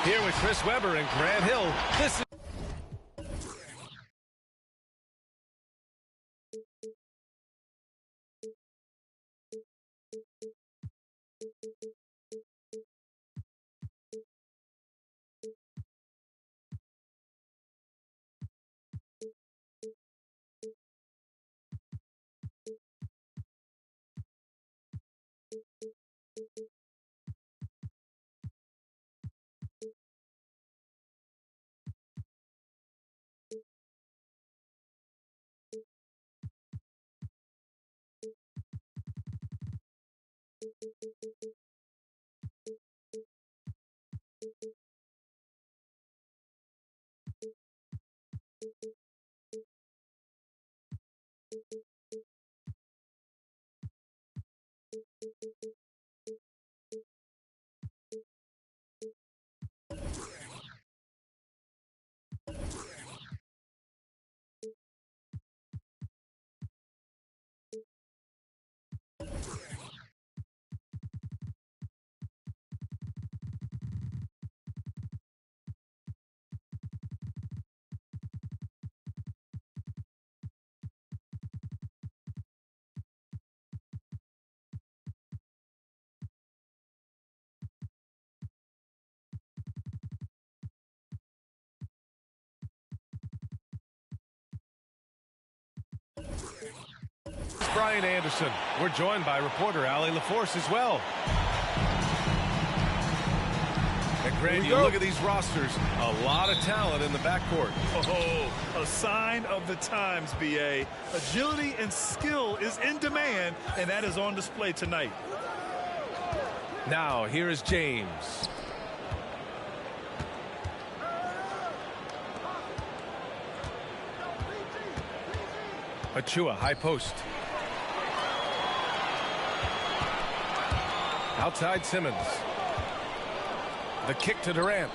Here with Chris Webber and Grant Hill, this is Brian Anderson. We're joined by reporter Allie LaForce as well. And Grant, you look at these rosters, a lot of talent in the backcourt. Oh, a sign of the times, B.A. Agility and skill is in demand, and that is on display tonight. Now, here is James. Achua, high post. Outside Simmons. The kick to Durant.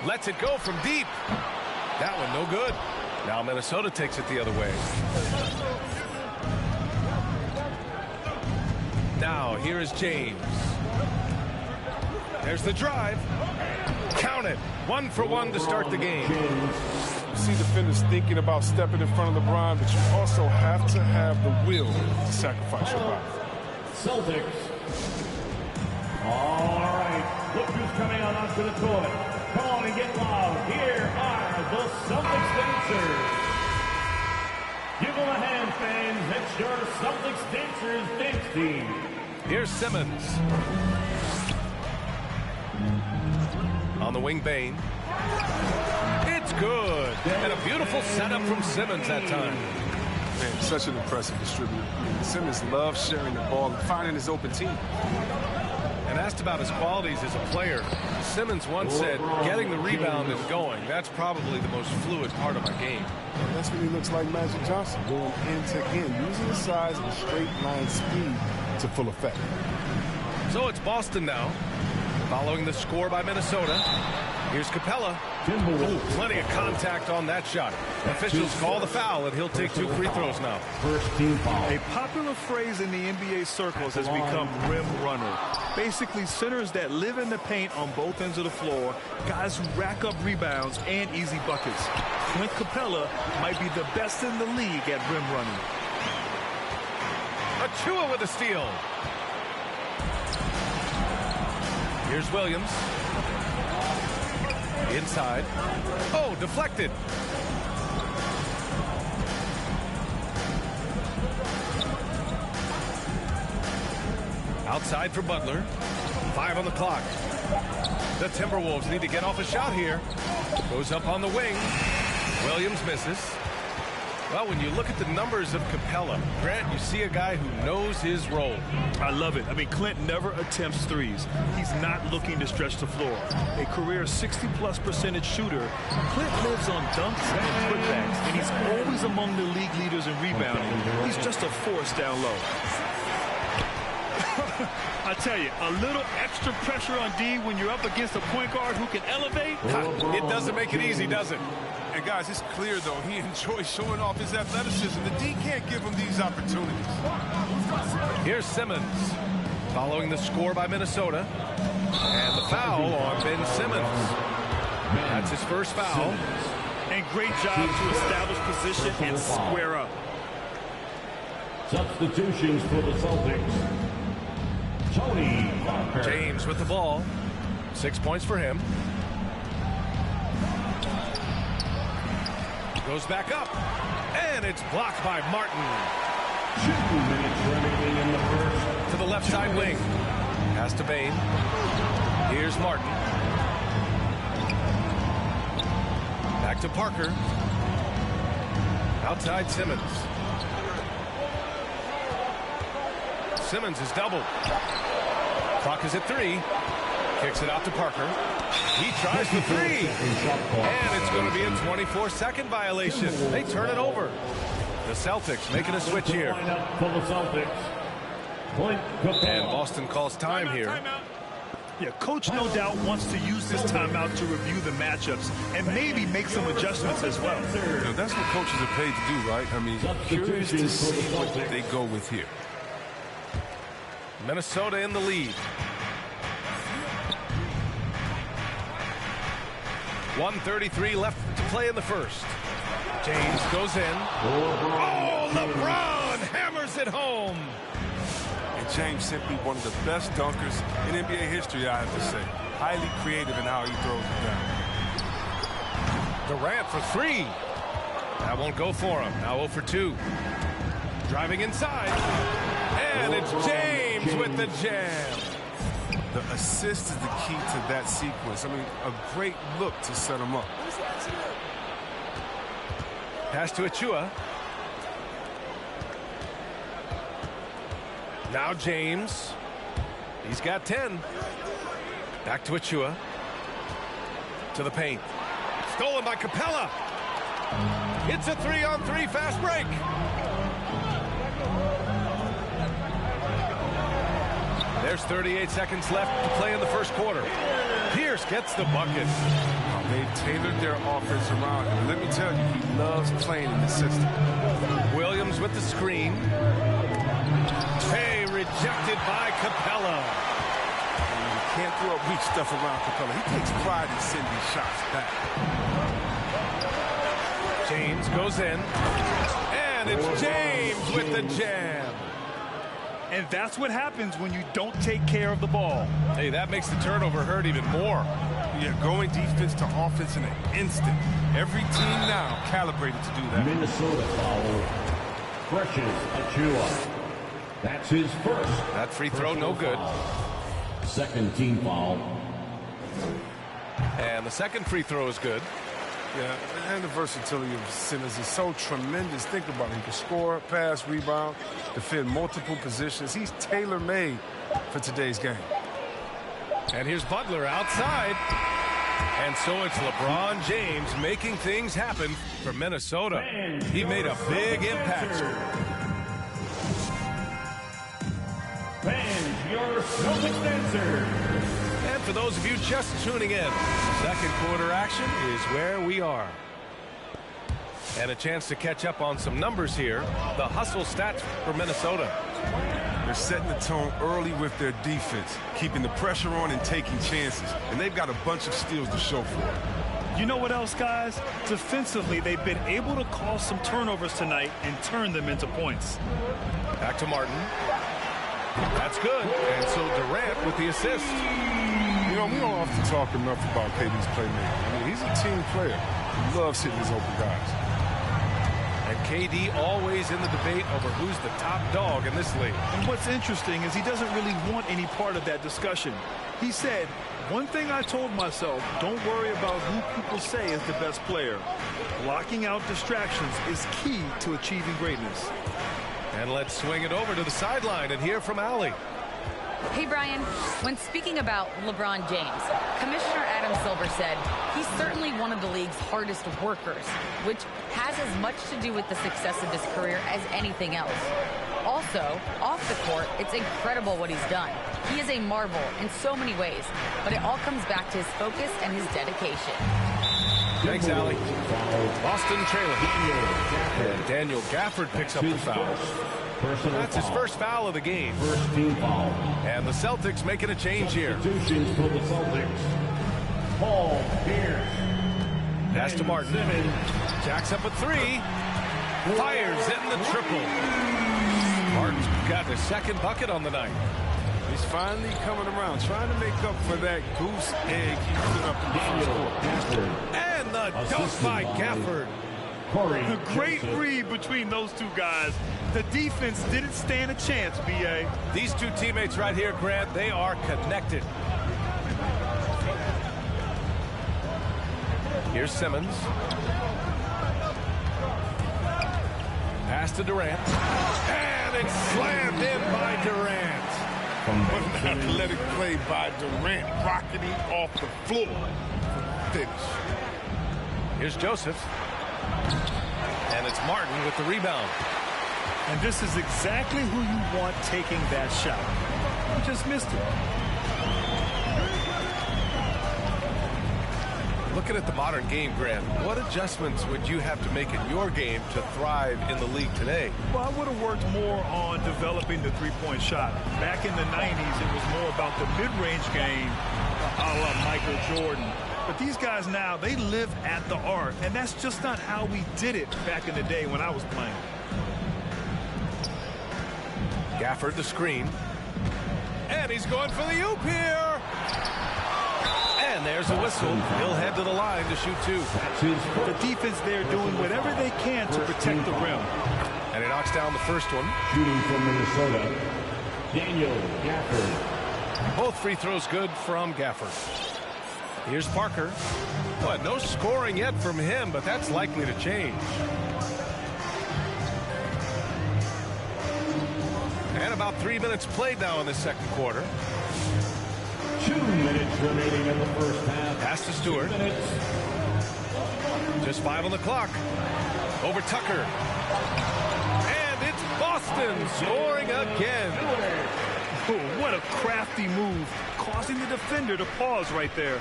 Lets it go from deep. That one no good. Now Minnesota takes it the other way. Now here is James. There's the drive. Count it. 1 for 1 to start the game. You see defenders thinking about stepping in front of LeBron, but you also have to have the will to sacrifice your body. Celtics. All right. Look who's coming on onto the court. Come on and get loud. Here are the Celtics dancers. Give them a hand, fans. It's your Celtics dancers dance team. Here's Simmons. On the wing, Bain. It's good. And a beautiful setup from Simmons that time. Man, such an impressive distributor. Simmons loves sharing the ball and finding his open team. And asked about his qualities as a player, Simmons once said, getting the rebound and going, that's probably the most fluid part of my game. Well, that's when he looks like Magic Johnson, going end to end, using his size and straight line speed to full effect. So it's Boston now, following the score by Minnesota. Here's Capella. Ooh, plenty of contact on that shot. Officials call the foul, and he'll take 2 free throws now. First team foul. A popular phrase in the NBA circles has become rim runner. Basically, centers that live in the paint on both ends of the floor, guys who rack up rebounds and easy buckets. Clint Capella might be the best in the league at rim running. Achua with a steal. Here's Williams. Inside. Oh, deflected. Outside for Butler. 5 on the clock. The Timberwolves need to get off a shot here. Goes up on the wing. Williams misses. Well, when you look at the numbers of Capella, Grant, you see a guy who knows his role. I love it. I mean, Clint never attempts threes. He's not looking to stretch the floor. A career 60+% shooter, Clint lives on dunks and putbacks, and he's always among the league leaders in rebounding. He's just a force down low. I tell you, a little extra pressure on D when you're up against a point guard who can elevate. It doesn't make it easy, does it? And guys, it's clear, though, he enjoys showing off his athleticism. The D can't give him these opportunities. Here's Simmons, following the score by Minnesota. And the foul on Ben Simmons. That's his first foul. And great job to establish position and square up. Substitutions for the Celtics. Tony Parker. James with the ball. 6 points for him. Goes back up. And it's blocked by Martin. 2 minutes remaining in the first. To the left side wing. Pass to Bain. Here's Martin. Back to Parker. Outside Simmons. Simmons is doubled. Clock is at 3. Kicks it out to Parker. He tries the 3. And it's going to be a 24-second violation. They turn it over. The Celtics making a switch here. For the Celtics. Point And Boston calls time here. Yeah, coach no doubt wants to use this timeout to review the matchups and maybe make some adjustments as well. You know, that's what coaches are paid to do, right? I mean, curious to see what they go with here. Minnesota in the lead. 1:33 left to play in the first. James goes in. Oh, LeBron hammers it home. And James simply one of the best dunkers in NBA history, I have to say. Highly creative in how he throws it down. Durant for 3. That won't go for him. Now 0 for 2. Driving inside. And it's James with the jam. The assist is the key to that sequence. I mean, a great look to set him up. Pass to Achua. Now James. He's got 10. Back to Achua. To the paint. Stolen by Capella. It's a 3-on-3 fast break. There's 38 seconds left to play in the first quarter. Pierce gets the bucket. They've tailored their offense around him. Let me tell you, he loves playing in the system. Williams with the screen. Hey, rejected by Capella. You can't throw up weak stuff around Capella. He takes pride in sending shots back. James goes in. And it's James with the jam. And that's what happens when you don't take care of the ball. Hey, that makes the turnover hurt even more. Yeah, going defense to offense in an instant. Every team now calibrated to do that. Minnesota foul. Precious Achua. That's his first. That free throw, no good. Foul. Second team foul. And the second free throw is good. Yeah, and the versatility of Simmons is so tremendous. Think about it. He can score, pass, rebound, defend multiple positions. He's tailor-made for today's game. And here's Butler outside. And so it's LeBron James making things happen for Minnesota. He made a big impact. Fans, your Celtics dancer. And for those of you just tuning in, second quarter action is where we are. And a chance to catch up on some numbers here. The hustle stats for Minnesota. They're setting the tone early with their defense, keeping the pressure on and taking chances. And they've got a bunch of steals to show for it. You know what else, guys? Defensively, they've been able to cause some turnovers tonight and turn them into points. Back to Martin. That's good. And so Durant with the assist. You know, we don't often talk enough about KD's playmaking. I mean, he's a team player. He loves hitting his open guys. And KD always in the debate over who's the top dog in this league. And what's interesting is he doesn't really want any part of that discussion. He said, one thing I told myself, don't worry about who people say is the best player. Blocking out distractions is key to achieving greatness. And let's swing it over to the sideline and hear from Allie. Hey, Brian, when speaking about LeBron James, Commissioner Adam Silver said he's certainly one of the league's hardest workers, which has as much to do with the success of his career as anything else. Also, Also, off the court, it's incredible what he's done. He is a marvel in so many ways, but it all comes back to his focus and his dedication. Thanks, Allie. Boston trailing. And Daniel Gafford picks up the foul. That's his first foul of the game. First team foul. And the Celtics making a change here. Substitutions for the Celtics. Paul Pierce. Pass to Martin. Simmons. Jacks up a three. Fires in the triple. Martin's got his second bucket on the night. He's finally coming around, trying to make up for that goose egg he put up in the first quarter. And the dunk by Gafford. A great read between those two guys. The defense didn't stand a chance, B.A. These two teammates right here, Grant, they are connected. Here's Simmons. Pass to Durant. And it's slammed in by Durant. What an athletic play by Durant, rocketing off the floor. Finish. Here's Joseph. And it's Martin with the rebound. And this is exactly who you want taking that shot. You just missed it. Looking at the modern game, Grant, what adjustments would you have to make in your game to thrive in the league today? Well, I would have worked more on developing the three-point shot. Back in the 90s, it was more about the mid-range game, a la Michael Jordan. But these guys now, they live at the arc, and that's just not how we did it back in the day when I was playing. Gafford the screen. And he's going for the oop here. And there's a whistle. He'll head to the line to shoot two. The defense there doing whatever they can to protect the rim. And he knocks down the first one. Shooting from Minnesota, Daniel Gafford. Both free throws good from Gafford. Here's Parker. Well, no scoring yet from him, but that's likely to change. And about 3 minutes played now in the second quarter. 2 minutes remaining in the first half. Pass to Stewart. Just 5 on the clock. Over Tucker. And it's Boston scoring again. Oh, what a crafty move, causing the defender to pause right there.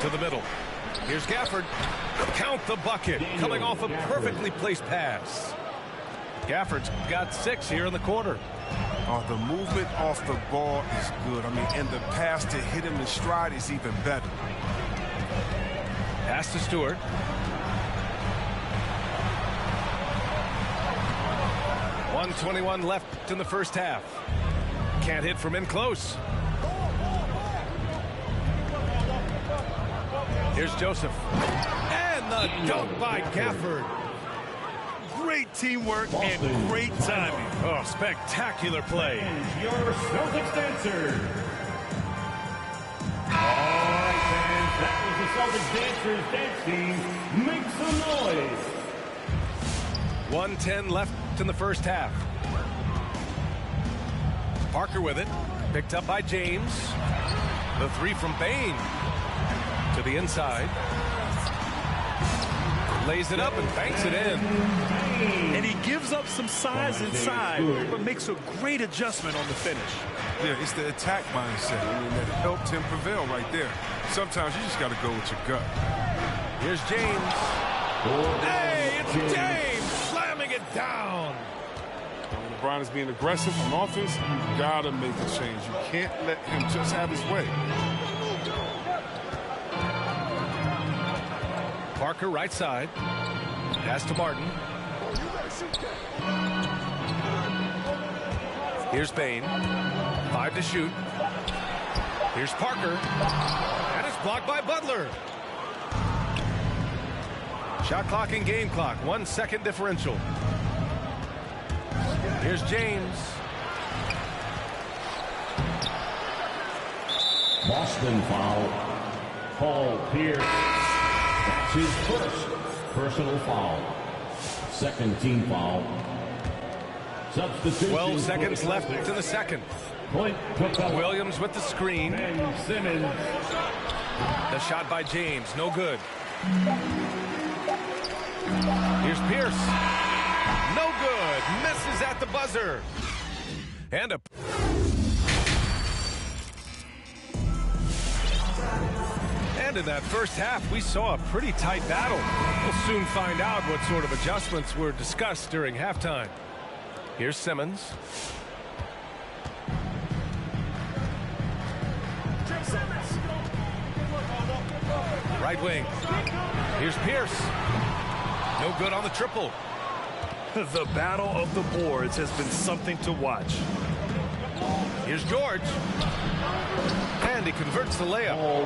To the middle. Here's Gafford. Count the bucket. Coming off a perfectly placed pass. Gafford's got 6 here in the quarter. Oh, the movement off the ball is good. I mean, and the pass to hit him in stride is even better. Pass to Stewart. .121 left in the first half. Can't hit from in close. Here's Joseph. And the dunk by Gafford. Great teamwork and great timing. Oh, spectacular play. And your Celtics dancer. All right, fans, that was the Celtics dancers dancing. Make some noise. 1:10 left in the first half. Parker with it. Picked up by James. The three from Bain. To the inside. Lays it up and banks it in. And he gives up some size inside, but makes a great adjustment on the finish. Yeah, it's the attack mindset. I mean, that helped him prevail right there. Sometimes you just got to go with your gut. Here's James. Hey, it's James slamming it down. When LeBron is being aggressive on offense, you got to make a change. You can't let him just have his way. Parker right side. Pass to Martin. Here's Bain. 5 to shoot. Here's Parker. And it's blocked by Butler. Shot clock and game clock. 1 second differential. Here's James. Boston foul. Paul Pierce. That's his first personal foul. Second team foul. Substitution. 12 seconds left in the second. Point Capella. Williams with the screen. Ben Simmons. The shot by James. No good. Here's Pierce. No good. Misses at the buzzer. And in that first half, we saw a pretty tight battle. We'll soon find out what sort of adjustments were discussed during halftime. Here's Simmons. Right wing. Here's Pierce. No good on the triple. The battle of the boards has been something to watch. Here's George. And he converts the layup.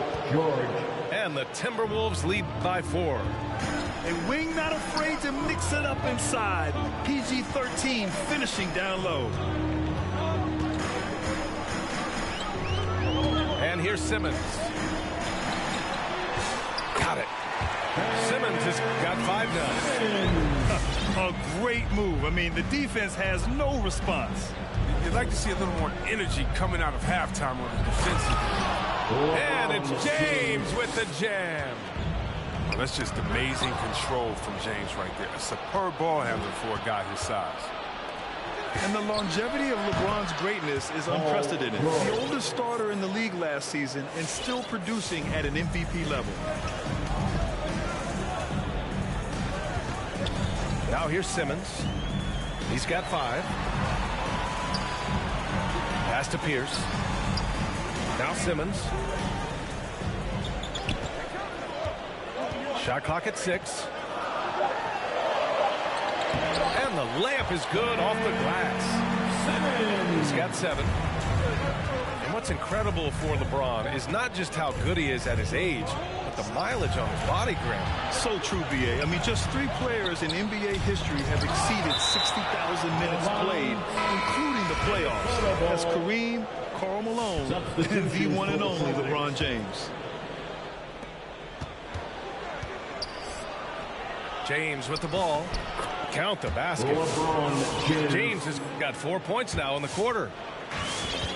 And the Timberwolves lead by 4. A wing not afraid to mix it up inside. PG-13 finishing down low. And here's Simmons. Got it. Simmons has got 5 now. A great move. I mean, the defense has no response. You'd like to see a little more energy coming out of halftime on the defensive. And it's James with the jam. Oh, that's just amazing control from James right there. A superb ball handler for a guy his size. And the longevity of LeBron's greatness is unprecedented. The oldest starter in the league last season and still producing at an MVP level. Now here's Simmons. He's got 5. Pass to Pierce. Now Simmons. Shot clock at 6. And the layup is good off the glass. He's got 7. And what's incredible for LeBron is not just how good he is at his age, but the mileage on his body, Grant. So true, B.A. I mean, just 3 players in NBA history have exceeded 60,000 minutes played, including the playoffs. That's Kareem, Karl Malone, and the one and only LeBron James. James with the ball. Count the basket. James has got 4 points now in the quarter.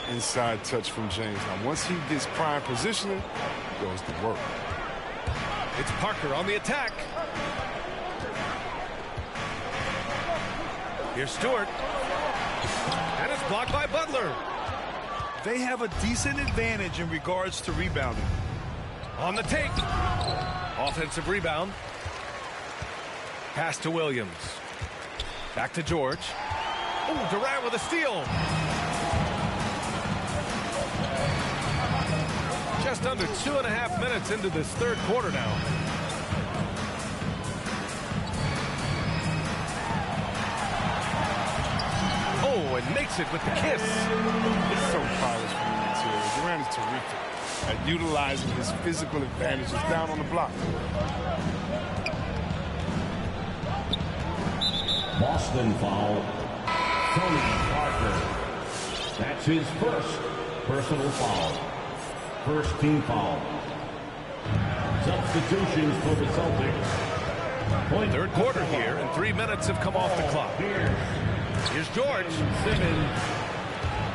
Inside touch from James. Now, once he gets prime positioning, he goes to work. It's Parker on the attack. Here's Stewart. And it's blocked by Butler. They have a decent advantage in regards to rebounding. On the take. Offensive rebound. Pass to Williams. Back to George. Oh, Durant with a steal. Just under 2.5 minutes into this third quarter now. Oh, and makes it with the kiss. It's so polished from the interior. Durant is terrific at utilizing his physical advantages down on the block. Boston foul. Tony Parker. That's his first personal foul. First team foul. Substitutions for the Celtics. Third quarter here, and 3 minutes have come off the clock. Here's George. Simmons.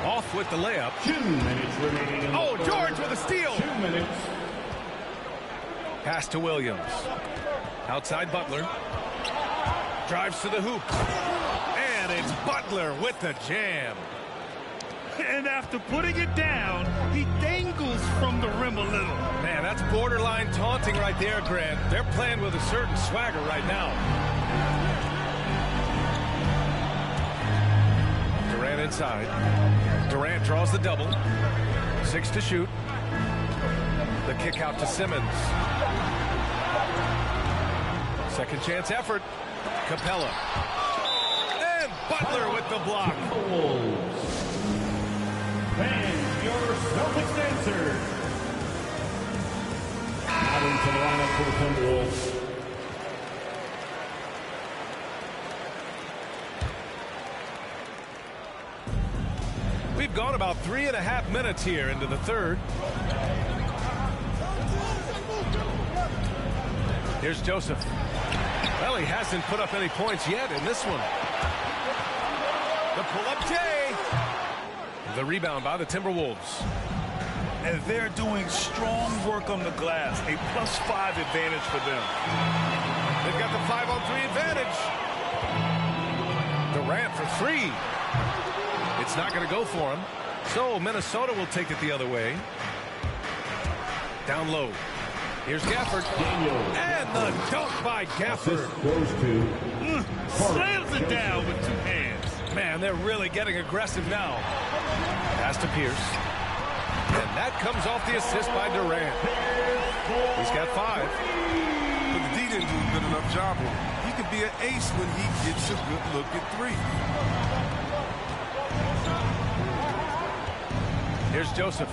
Off with the layup. 2 minutes remaining. Oh, George with a steal. 2 minutes. Pass to Williams. Outside Butler. Drives to the hoop. And it's Butler with the jam. And after putting it down, he dangles from the rim a little. Man, that's borderline taunting right there, Grant. They're playing with a certain swagger right now. Durant inside. Durant draws the double. 6 to shoot. The kick out to Simmons. Second chance effort. Capella. And Butler with the block. And your Celtics dancer. Out into the lineup for the Timberwolves. We've gone about 3.5 minutes here into the third. Here's Joseph. Well, he hasn't put up any points yet in this one. The pull-up J. The rebound by the Timberwolves. And they're doing strong work on the glass. A +5 advantage for them. They've got the 5-on-3 advantage. Durant for 3. It's not going to go for him. So Minnesota will take it the other way. Down low. Here's Gafford. And the dunk by Gafford. Goes to Slams it down with 2 hands. Man, they're really getting aggressive now. Pass to Pierce. And that comes off the assist by Durant. He's got 5. But the D didn't do a good enough job on him. He could be an ace when he gets a good look at 3. Here's Joseph.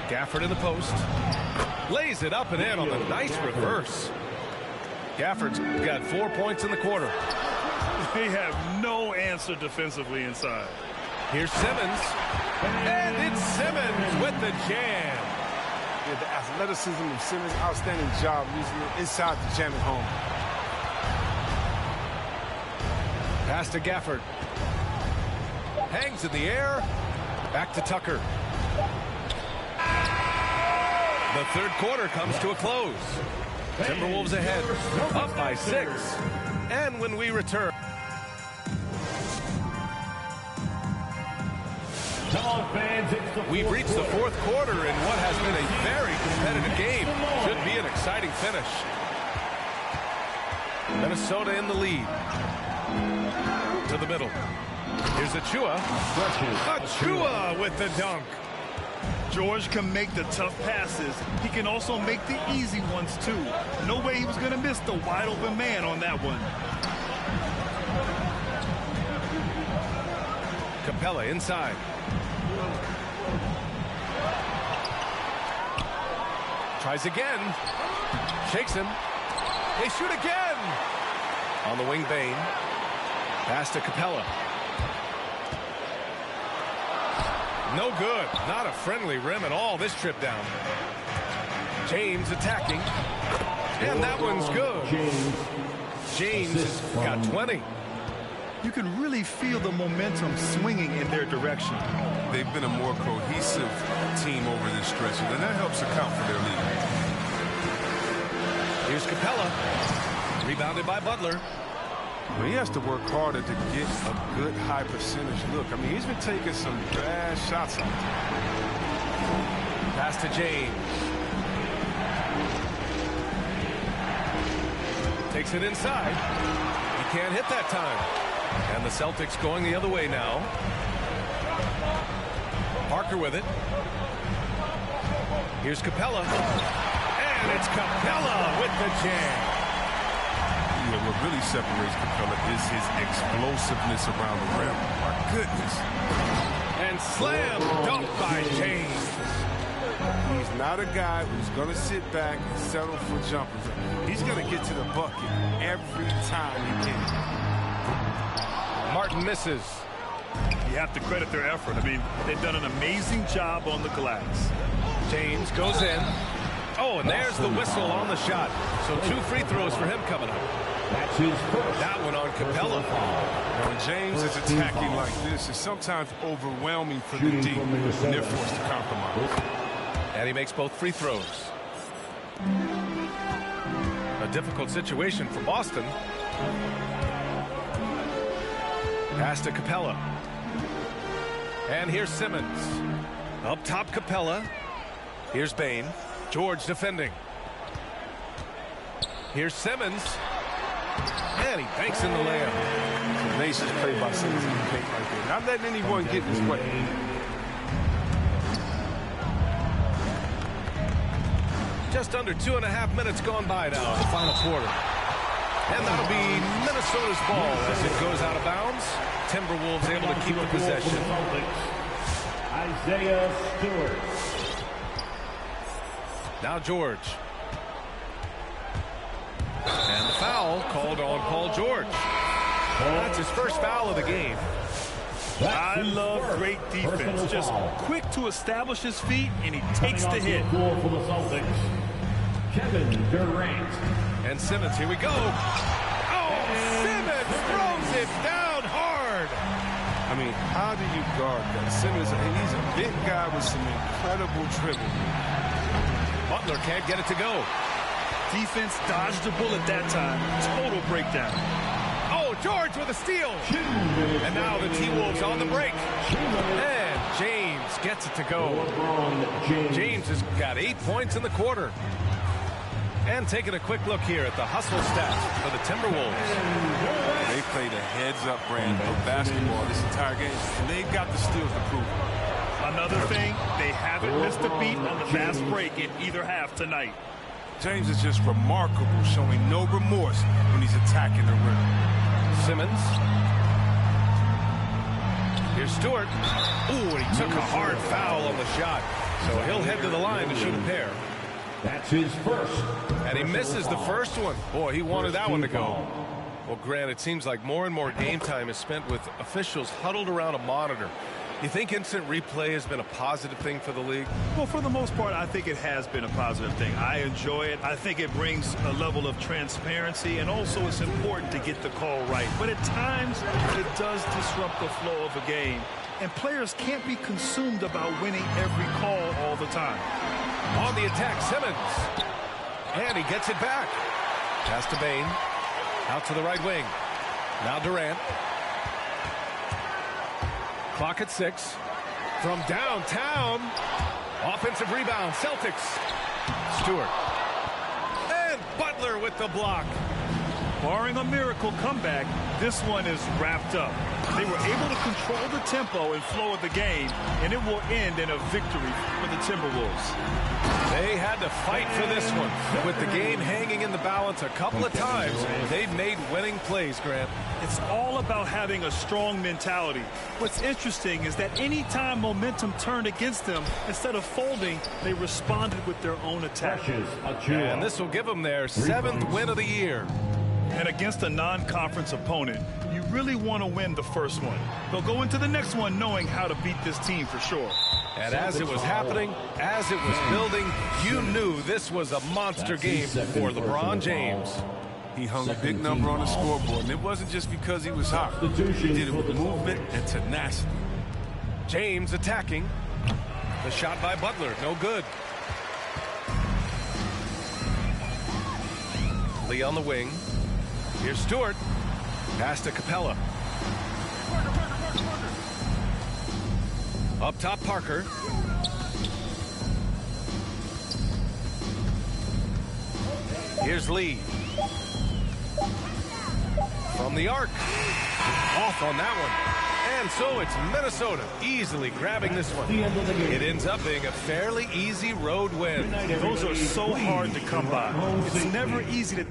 Gafford in the post. Lays it up and in on the nice reverse. Gafford's got 4 points in the quarter. They have no answer defensively inside. Here's Simmons. And it's Simmons with the jam. Yeah, the athleticism of Simmons, outstanding job using it inside to jam it home. Pass to Gafford. Hangs in the air. Back to Tucker. The third quarter comes to a close. Timberwolves ahead, up by 6. And when we return... Come on, fans. We've reached the fourth quarter in what has been a very competitive game. Should be an exciting finish. Minnesota in the lead. To the middle. Here's Achua. Achua with the dunk. George can make the tough passes. He can also make the easy ones, too. No way he was going to miss the wide-open man on that one. Capella inside. Tries again. Shakes him. They shoot again. On the wing, Bane. Pass to Capella. No good. Not a friendly rim at all this trip down. James attacking. And that one's good. James has got 20. You can really feel the momentum swinging in their direction. They've been a more cohesive team over this stretch, and that helps account for their lead. Here's Capella. Rebounded by Butler. But he has to work harder to get a good high percentage look. I mean, he's been taking some bad shots out there. Pass to James. Takes it inside. He can't hit that time. And the Celtics going the other way now. Parker with it. Here's Capella. And it's Capella with the jam. Yeah, what really separates Capella is his explosiveness around the rim. My goodness. And slam dunk by James. He's not a guy who's going to sit back and settle for jumpers. He's going to get to the bucket every time he can. Martin misses. You have to credit their effort. I mean, they've done an amazing job on the glass. James goes in. Oh, and there's the whistle on the shot. So 2 free throws for him coming up. That's his first. That one on Capella. When James is attacking like this, it's sometimes overwhelming for the D, and they're forced to compromise. And he makes both free throws. A difficult situation for Boston. Pass to Capella. And here's Simmons. Up top, Capella. Here's Bane. George defending. Here's Simmons. And he banks in the layup. Tenacious play by Simmons in the paint right there. Not letting anyone get in his way. Just under 2.5 minutes gone by now in the final quarter. And that'll be Minnesota's ball as it goes out of bounds. Timberwolves able to keep the possession. Isaiah Stewart. Now George. And the foul called on Paul George. That's his first foul of the game. I love great defense. Just quick to establish his feet, and he takes the hit. For the Celtics, Kevin Durant. And Simmons, here we go. Oh, Simmons throws it down hard. I mean, how do you guard that? Simmons, he's a big guy with some incredible dribble. Butler can't get it to go. Defense dodged the bullet that time. Total breakdown. Oh, George with a steal. And now the T-Wolves on the break. And James gets it to go. James has got 8 points in the quarter. And taking a quick look here at the hustle stats for the Timberwolves. They played a heads-up brand of basketball this entire game, and they've got the steals to prove it. Another thing, they haven't missed a beat on the fast break in either half tonight. James is just remarkable, showing no remorse when he's attacking the rim. Simmons. Here's Stewart. Ooh, and he took a hard foul on the shot. So he'll head to the line to shoot a pair. That's his first. And he misses the first one. Boy, he wanted that one to go. Well, Grant, it seems like more and more game time is spent with officials huddled around a monitor. You think instant replay has been a positive thing for the league? Well, for the most part, I think it has been a positive thing. I enjoy it. I think it brings a level of transparency, and also it's important to get the call right. But at times, it does disrupt the flow of a game, and players can't be consumed about winning every call all the time. On the attack, Simmons. And he gets it back. Pass to Bain. Out to the right wing. Now Durant. Clock at 6. From downtown. Offensive rebound, Celtics. Stewart. And Butler with the block. Barring a miracle comeback, this one is wrapped up. They were able to control the tempo and flow of the game, and it will end in a victory for the Timberwolves. They had to fight for this one. With the game hanging in the balance a couple of times, they've made winning plays, Grant. It's all about having a strong mentality. What's interesting is that anytime momentum turned against them, instead of folding, they responded with their own attack. And this will give them their 7th win of the year. And against a non-conference opponent, you really want to win the first one. They'll go into the next one knowing how to beat this team for sure. And as it was happening, as it was building, you knew this was a monster game for LeBron James. He hung a big number on the scoreboard, and it wasn't just because he was hot. He did it with movement and tenacity. James attacking. The shot by Butler, no good. Lee on the wing. Here's Stewart. Pass to Capella. Up top, Parker. Here's Lee. From the arc. Off on that one. And so it's Minnesota easily grabbing this one. It ends up being a fairly easy road win. Those are so hard to come by. It's never easy to...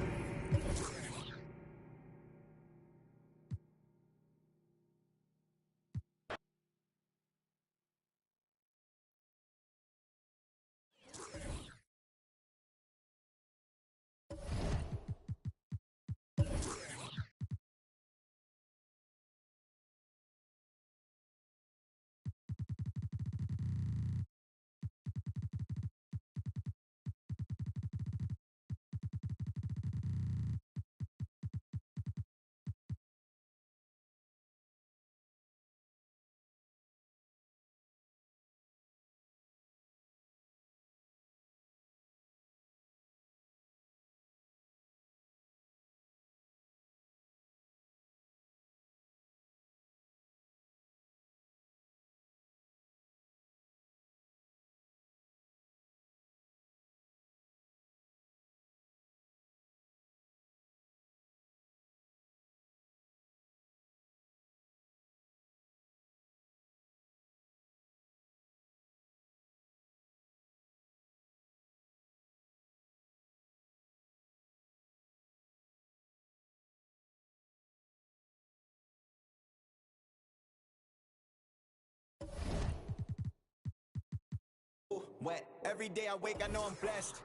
Wet. Every day I wake, I know I'm blessed.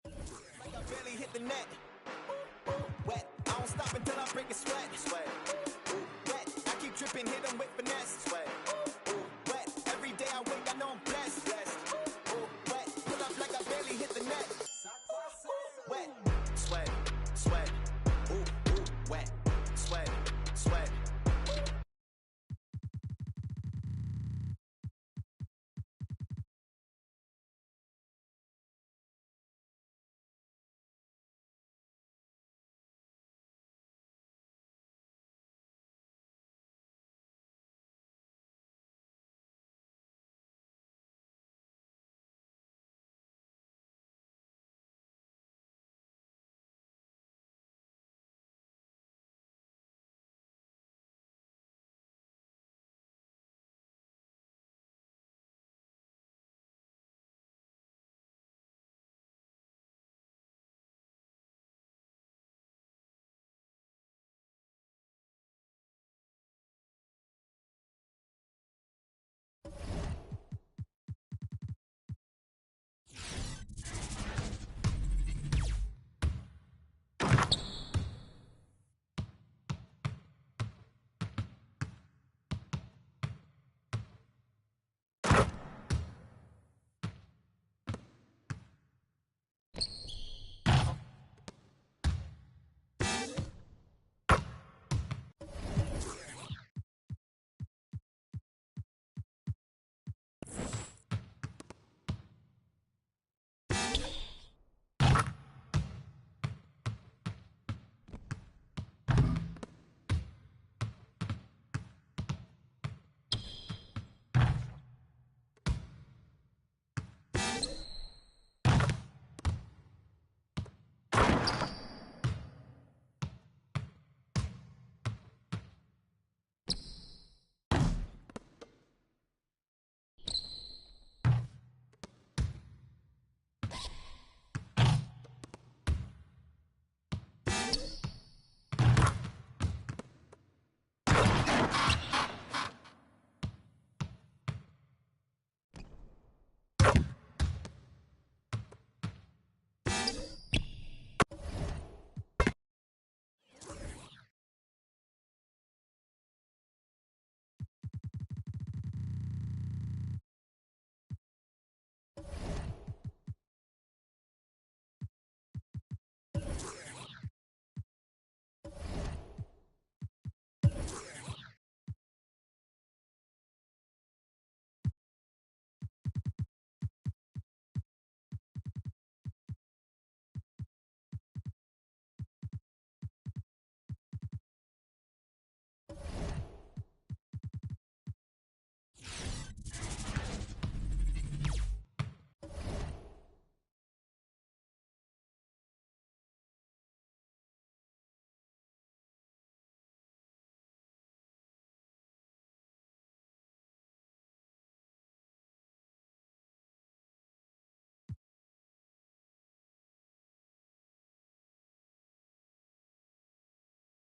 Like I barely hit the net. Wet. I don't stop until I break a sweat. Wet. I keep tripping, hit 'em with finesse.